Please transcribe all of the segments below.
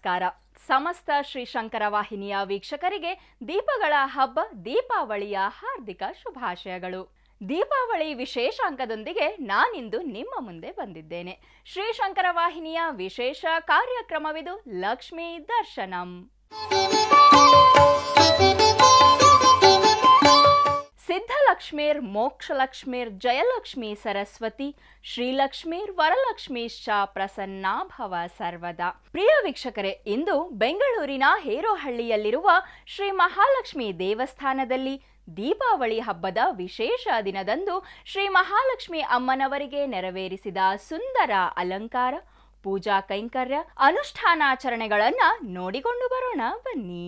ನಮಸ್ಕಾರ. ಸಮಸ್ತ ಶ್ರೀ ಶಂಕರ ವಾಹಿನಿಯ ವೀಕ್ಷಕರಿಗೆ ದೀಪಗಳ ಹಬ್ಬ ದೀಪಾವಳಿಯ ಹಾರ್ದಿಕ ಶುಭಾಶಯಗಳು. ದೀಪಾವಳಿ ವಿಶೇಷಾಂಕದೊಂದಿಗೆ ನಾನಿಂದು ನಿಮ್ಮ ಮುಂದೆ ಬಂದಿದ್ದೇನೆ. ಶ್ರೀ ಶಂಕರ ವಾಹಿನಿಯ ವಿಶೇಷ ಕಾರ್ಯಕ್ರಮವಿದು ಲಕ್ಷ್ಮೀ ದರ್ಶನಂ. ಸಿದ್ಧಲಕ್ಷ್ಮೀರ್ ಮೋಕ್ಷಲಕ್ಷ್ಮೀರ್ ಜಯಲಕ್ಷ್ಮೀ ಸರಸ್ವತಿ ಶ್ರೀಲಕ್ಷ್ಮೀರ್ ವರಲಕ್ಷ್ಮೀಶ್ಚ ಪ್ರಸನ್ನಾ ಭವ ಸರ್ವದಾ. ಪ್ರಿಯ ವೀಕ್ಷಕರೇ, ಇಂದು ಬೆಂಗಳೂರಿನ ಹೇರೋಹಳ್ಳಿಯಲ್ಲಿರುವ ಶ್ರೀ ಮಹಾಲಕ್ಷ್ಮಿ ದೇವಸ್ಥಾನದಲ್ಲಿ ದೀಪಾವಳಿ ಹಬ್ಬದ ವಿಶೇಷ ದಿನದಂದು ಶ್ರೀ ಮಹಾಲಕ್ಷ್ಮಿ ಅಮ್ಮನವರಿಗೆ ನೆರವೇರಿಸಿದ ಸುಂದರ ಅಲಂಕಾರ, ಪೂಜಾ ಕೈಂಕರ್ಯ, ಅನುಷ್ಠಾನಾಚರಣೆಗಳನ್ನ ನೋಡಿಕೊಂಡು ಬರೋಣ ಬನ್ನಿ.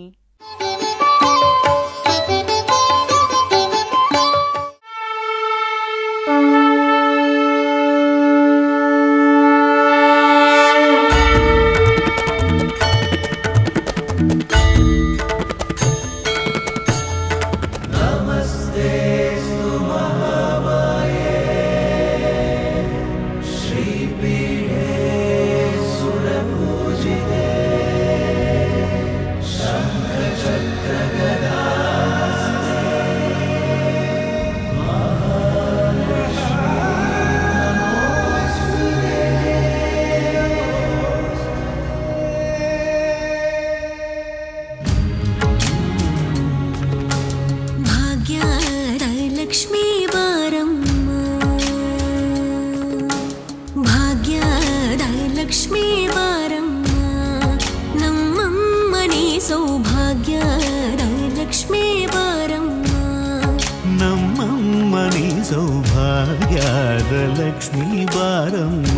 ಲಕ್ಷ್ಮೀ ಬಾರಮ್ಮ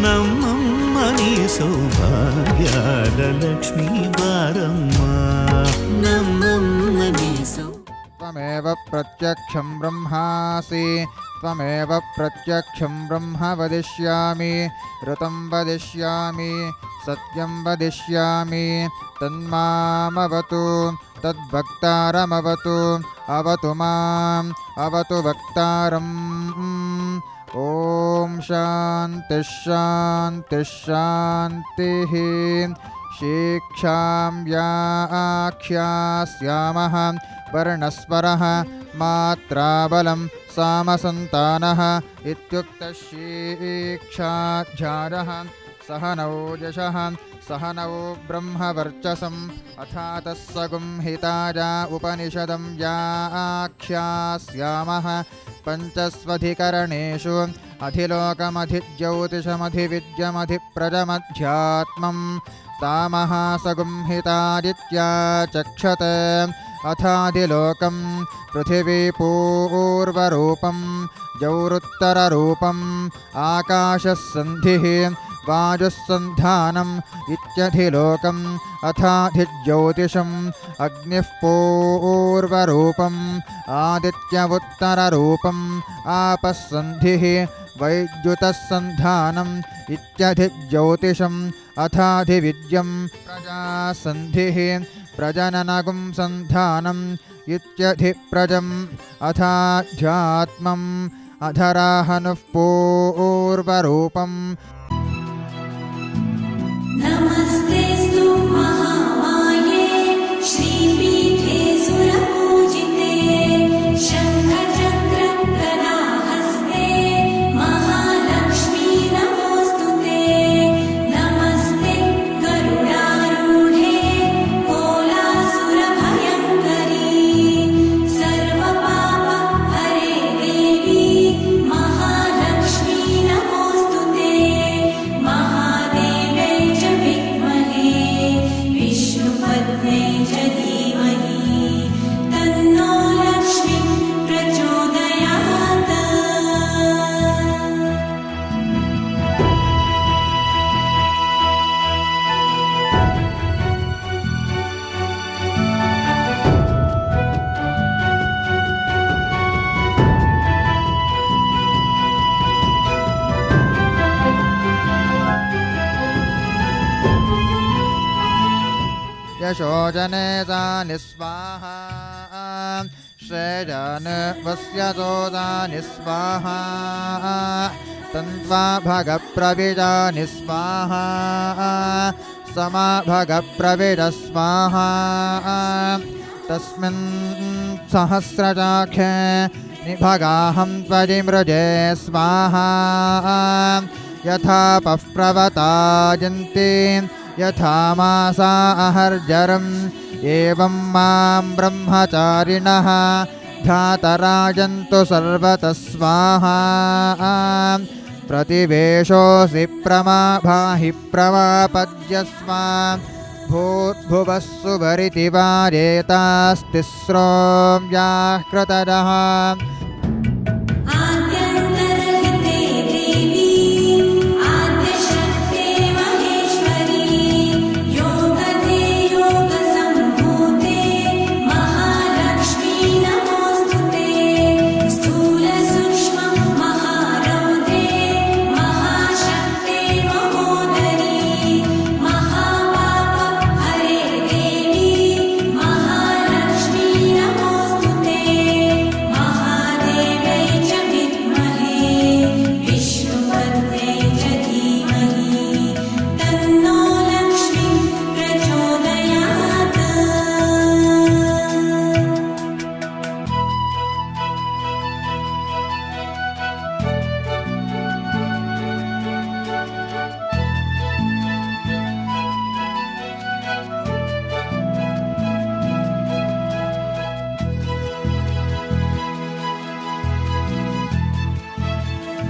ನಮ್ಮಮ್ಮನಿ ಸೌಭಾಗ್ಯದ ಲಕ್ಷ್ಮೀ ಬಾರಮ್ಮ ನಮ್ಮಮ್ಮನಿ ತ್ವಮೇವ ಪ್ರತ್ಯಕ್ಷಂ ಬ್ರಹ್ಮಾಸಿ ತ್ವಮೇವ ಪ್ರತ್ಯಕ್ಷಂ ಬ್ರಹ್ಮ ವದಿಷ್ಯಾಮಿ ಋತಂ ವದಿಷ್ಯಾಮಿ ಸತ್ಯಂ ವದಿಷ್ಯಾಮಿ ತನ್ಮಾಮವತು ತದ್ಭಕ್ತಾರಮವತು ಅವತು ಮಾಂ ಅವತು ಭಕ್ತಾರಂ. ಓಂ ಶಾಂತಿ ಶಾಂತಿ ಶಾಂತಿಃ. ಶಿಕ್ಷಾಂ ವ್ಯಾಖ್ಯಾಸ್ಯಾಮಃ ವರ್ಣಸ್ಪರಃ ಮಾತ್ರಾಬಲಂ ಸಾಮಸಂತಾನಃ ಇತ್ಯುಕ್ತಃ ಶಿಕ್ಷಾಧ್ಯಾರಃ ಸಹನೌ ಯಶಃ ಸಹನೌ ಬ್ರಹ್ಮವರ್ಚಸಂ ಅಥಾತಃ ಸಗುಂಹಿತಾಯ ಉಪನಿಷದಂ ವ್ಯಾಖ್ಯಾಸ್ಯಾಮಃ. ಪಂಚಸ್ವಧಿಕರಣೇಷು ಅಧಿಲೋಕಮಧಿಜ್ಯೋತಿಷಮಧಿವಿದ್ಯಮಧಿಪ್ರಜಮಧ್ಯಾತ್ಮಂ ತಾಮಹ ಸಗುಂಹಿತಾದಿತ್ಯಾ ಚಕ್ಷತೆ. ಅಥಾಧಿಲೋಕಂ ಪೃಥಿವೀ ಪೂರ್ವರೂಪಂ ಜೌರುತ್ತರರೂಪಂ ಆಕಾಶಃ ಸಂಧಿಃ ವಾಯುಸ್ಸಂಧಾನಂ ಇತ್ಯಧಿಲೋಕಂ. ಅಥಾಧಿಜ್ಯೋತಿಷಂ ಅಗ್ನಿಃ ಪೂರ್ವರೂಪಂ ಆದಿತ್ಯವುತ್ತರರೂಪಂ ಆಪಃ ಸಂಧಿಃ ವೈದ್ಯುತಸ್ಸಂಧಾನಂ ಇತ್ಯಧಿಜ್ಯೋತಿಷಂ. ಅಥಾಧಿವಿದ್ಯಂ ಪ್ರಜಾಸಂಧಿಃ ಪ್ರಜನನಗುಂ ಸಂಧಾನಂ ಇತ್ಯಧಿಪ್ರಜಂ. ಅಥಾಧ್ಯಾತ್ಮಂ ಅಧರಾಹನುಃ ಪೂರ್ವರೂಪಂ. ನಮಸ್ತೆಸ್ತು ಮಹಾಮಾಯೇ ಶ್ರೀಪೀಠೆ ಸುರಪೂಜಿತೆ ಶಂಖಚಕ್ರ ಗದಾಹಸ್ತೆ ಮಹಾಲಕ್ಷ್ಮೀ ನಮೋಸ್ತುತೆ. ನಮಸ್ತೆ ಗರುಡಾರೂಢೆ ಕೋಲಾಸುರಭಯಂಕರಿ ಸರ್ವಪಾಪ ಹರೇ ದೇವಿ ಮಹಾಲಕ್ಷ್ಮೀ ನಮೋಸ್ತುತೆ. ಮಹಾದೇವೈ ಚ ವಿದ್ಮಹೇ ವಿಷ್ಣುಪತ್ನೇ ಚ ಧೀಮಹಿ ತನ್ನೋ ಲಕ್ಷ್ಮೀ ಪ್ರಚೋದಯಾತ್. ಯಶೋಜನೆ ಸಾ ನಿಸ್ವಾಹಾ ಶ್ರೇಯನ್ ವಸ್ಯತೋ ಸಾ ನಿಸ್ವಾಹಾ ತನ್ವಾ ಭಗ ಪ್ರವಿಜ ನಿಸ್ವಾಹಾ समाभगप्रविद स्वाहा तस्मिन् सहस्रचाखे निभगाहं त्वजिमृजे स्वाहा यथा पःप्रवतायन्ति यथा मासा अहर्जरम् एवं मां ब्रह्मचारिणः ध्यातराजन्तु सर्वतः स्वाहा प्रतिवेशोऽसि प्रमाभाहि प्रमापद्यस्व भूर्भुवः सुवरिति वारेतास्तिस्रो व्याकृतदः आद्यन्तरहिते देवी आद्यशक्ते महेश्वरी योगदे योगसम्भूते महालक्ष्मी नमोऽस्तुते स्थूलसूक्ष्मं महारौद्रे महाशक्ते महोदरी महापापहरे देवी महालक्ष्मी नमोऽस्तुते महादेव्यै च विद्महे विष्णुपत्न्यै च धीमहि तन्नो लक्ष्मी प्रचोदयात्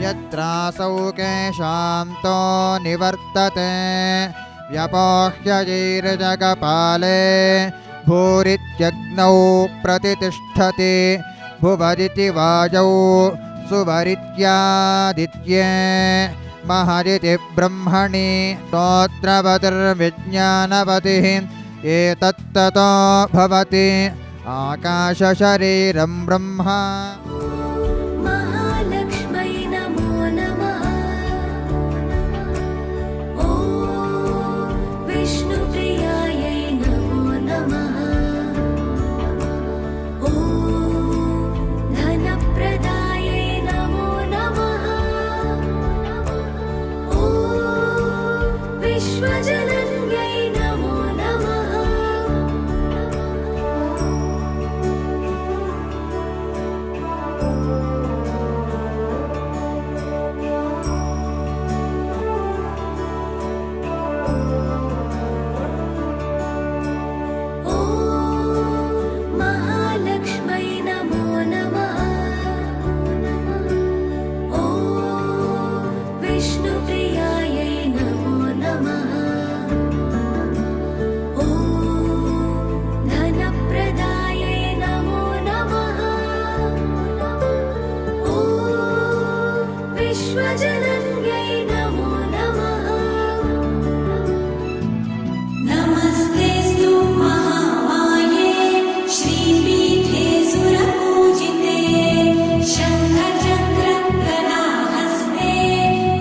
यत्रासौ केशान्तो निवर्तते व्यपोह्यजैर्जगपाले भूरित्यग्नौ प्रतितिष्ठति भुवदिति वाजौ सुवरित्यादित्ये महदिति ब्रह्मणि स्तोत्रवतिर्विज्ञानवतिः एतत्ततो भवति आकाशशरीरं ब्रह्मा महालक्ष्मै नमो नमः ॐ विष्णुप्रियायै नमो नमः ॐ धनप्रदायै नमो नमः ॐ विश्वजनन्यै नमो नमः ॐ महालक्ष्मै नमो नमः ॐ विष्णुप्रियायै नमो नमः ॐ धनप्रदायै नमो नमः ॐ विश्वजनन्यै नमो नमः नमस्तेऽस्तु महामाये श्रीपीठे सुरपूजिते शङ्खचक्रगदाहस्ते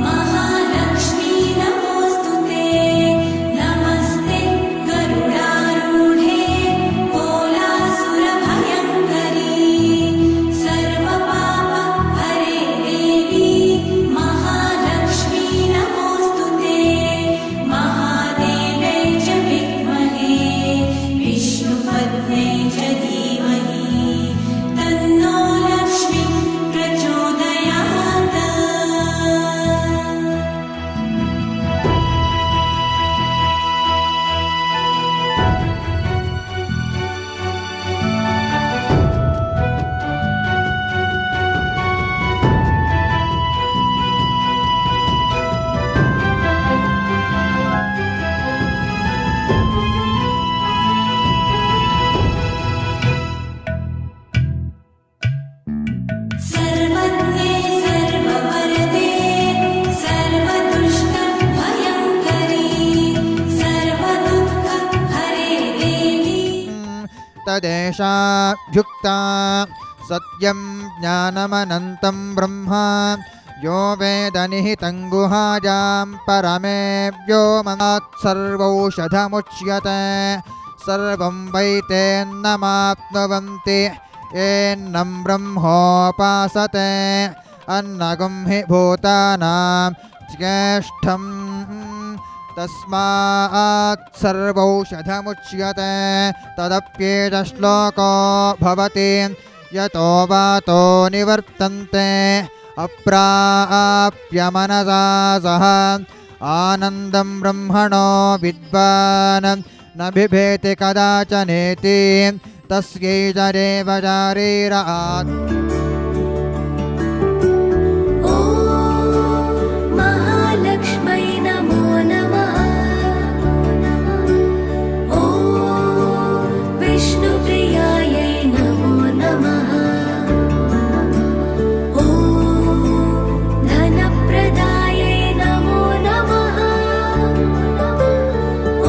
महालक्ष्मी नमोऽस्तुते नमस्ते गरुडारूढे कोलासुरभयङ्करी सर्वपापहरे देवी महालक्ष्मी नमोऽस्तुते महादेव्यै च विद्महे विष्णुपत्न्यै च धीमहि तन्नो लक्ष्मी प्रचोदयात् सर्वज्ञे सर्ववरदे सर्वदुष्टभयङ्करी सर्वदुःखहरे देवी तदेशाभ्युक्ता सत्यं ज्ञानमनन्तं ब्रह्म यो वेदनिहितं गुहायां परमे व्योमनात् सर्वौषधमुच्यते सर्वं वै तेन्नमाप्नुवन्ति येन्नं ब्रह्मोपासते अन्नगुं हि भूतानां ज्येष्ठं तस्मात् सर्वौषधमुच्यते तदप्येष श्लोको भवति यतो वातो निवर्तन्ते अप्राप्य मनसा सह आनन्दं ब्रह्मणो विद्वान् न बिभेति कदाचनेति तस्यैतदेव शारीरात् ॐ महालक्ष्मै नमो नमः ॐ विष्णुप्रियायै नमो नमः ॐ धनप्रदायै नमो नमः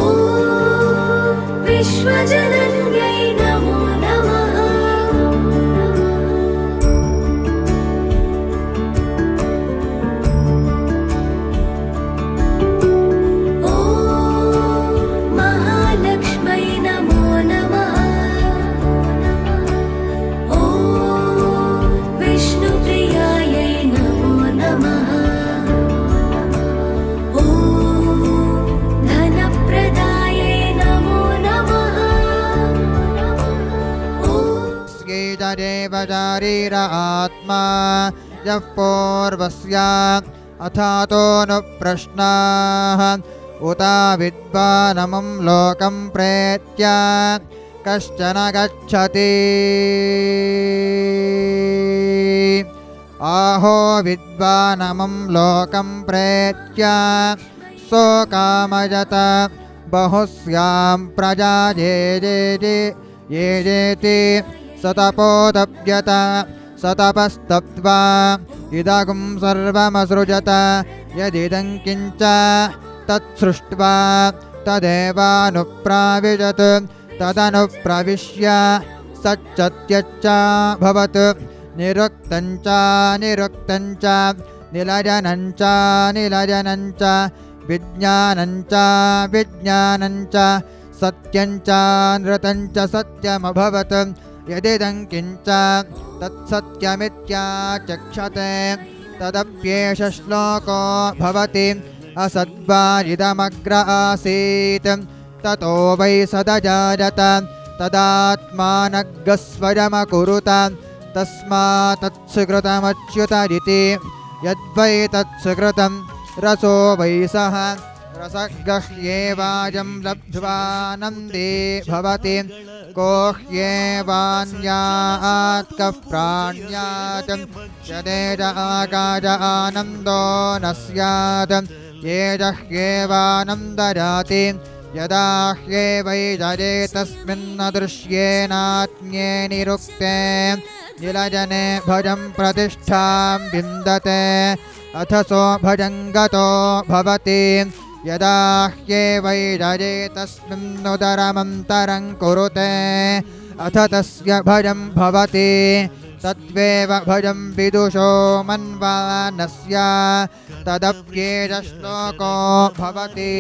ॐ विश्वजनन्यै नमो नमः ॐ महालक्ष्मै नमो नमः ॐ विष्णुप्रियायै नमो नमः ॐ धनप्रदायै नमो नमः ॐ तस्यैतदेव शारीर आत्मा यः पूर्वस्य अथातो नु प्रश्नाः उत विद्वानमं लोकं प्रेत्य कश्चन गच्छति आहो विद्वानमं लोकं प्रेत्य सोकामयत बहुस्यां प्रजा येजेति सतपोदप्यत सतपस्तप्त्वा इदगुं सर्वमसृजत यदिदं किञ्च तत्सृष्ट्वा तदेवानुप्राविशत् तदनुप्रविश्य सच्चत्यच्चाभवत् निरुक्तञ्च निरुक्तञ्च निलजनञ्च निलजनञ्च विज्ञानञ्च विज्ञानञ्च सत्यञ्च नृतञ्च सत्यमभवत् यदिदं किञ्च तत्सत्यमित्याचक्षते तदप्येष श्लोको भवति असद्वा इदमग्र आसीत् ततो वै सदजायत तदात्मानग्रस्वयमकुरुत तस्मात्तत्सुकृतमच्युतरिति यद्वै तत्सुकृतं रसो वै सः रसगह्येवायं लब्ध्वानन्दे भवति को ह्येवान्यात् कः प्राण्यात् यदेज आकाश आनन्दो न स्यात् येज ह्येवानन्दराति यदा ह्येवैजरे तस्मिन्न दृश्येनात्म्ये निरुक्ते निलजने भजं प्रतिष्ठां विन्दते अथ सो भजङ्गतो भवति यदा ह्येवैजरे तस्मिन्नुदरमन्तरं कुरुते अथ तस्य भजं भवति तद्वेव भजं विदुषो मन्वानस्य तदप्येष श्लोको भवति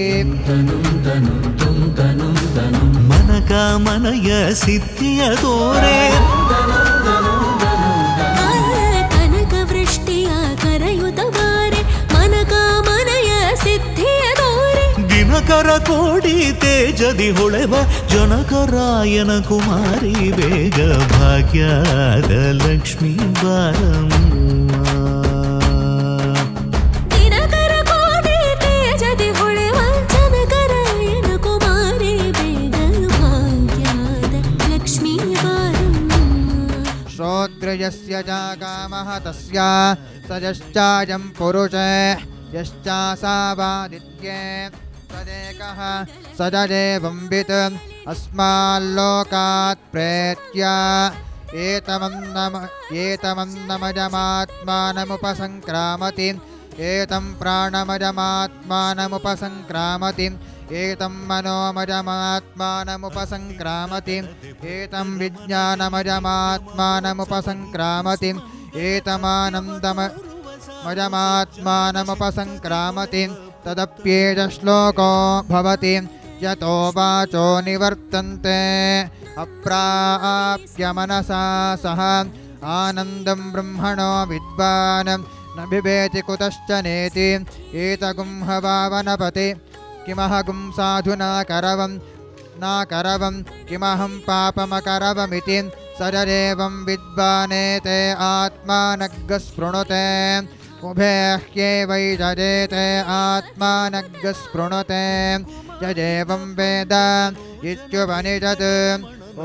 मनकामनय सिद्धिय तोरे ಕನಕವೃಷ್ಟಿಯ ಕರಯುತವಾರೆ ಮನಕಾಮನಯ ಸಿದ್ಧಿಯ ತೋರೆ ದಿನಕರ ಕೋಡಿ ತೇಜದಿ ಹೊಳೆವ ಜನಕರಾಯನ ಕುಮಾರಿ ಬೇಗ ಭಾಗ್ಯದ ಲಕ್ಷ್ಮೀ ಬಾರಮ್ಮ ದಿನಕರ ಕೋಟಿ ತೇಜದಿ ಹೊಳೆವ ಜನಕರಾಯನ ಕುಮಾರಿ ಬೇಗ ಭಾಗ್ಯದ ಲಕ್ಷ್ಮೀ ಬಾರಮ್ಮ श्रोत्रियस्य च कामः तस्य स यश्चायं पुरुषे यश्चासावादित्ये तदेकः स जदेवं वित् अस्माल्लोकात् प्रेत्य एतमन्नमजमात्मानमुपसङ्क्रामति एतं प्राणमजमात्मानमुपसङ्क्रामति एतं मनोमजमात्मानमुपसङ्क्रामति एतं विज्ञानमजमात्मानमुपसङ्क्रामति एतमानन्दमजमात्मानमुपसङ्क्रामति तदप्येष श्लोको भवति यतो वाचो निवर्तन्ते अप्राप्य मनसा सह आनन्दं ब्रह्मणो विद्वान् न बिभेति कुतश्च नेति एतगुं हवावनपति किमहगुं साधुना करवं नाकरवं किमहं पापमकरवमिति सदरेवं विद्वानेते आत्मानग्गस्पृणुते उभेह्येवैतदेते आत्मानग्गस्पृणुते यदेवं वेद इत्युपनिषत्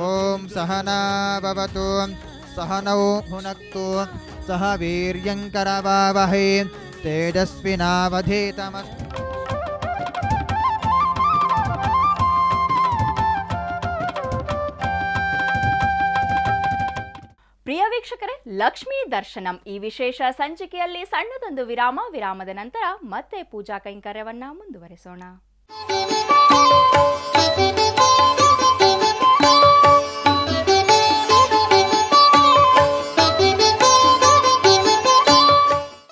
ॐ सहना भवतु सहनौ भुनक्तु सह वीर्यङ्करवावहै तेजस्विनावधीतमस्तु। ಪ್ರಿಯ ವೀಕ್ಷಕರೇ, ಲಕ್ಷ್ಮೀ ದರ್ಶನಂ ಈ ವಿಶೇಷ ಸಂಚಿಕೆಯಲ್ಲಿ ಸಣ್ಣದೊಂದು ವಿರಾಮದ ನಂತರ ಮತ್ತೆ ಪೂಜಾ ಕೈಂಕರ್ಯವನ್ನ ಮುಂದುವರಿಸೋಣ.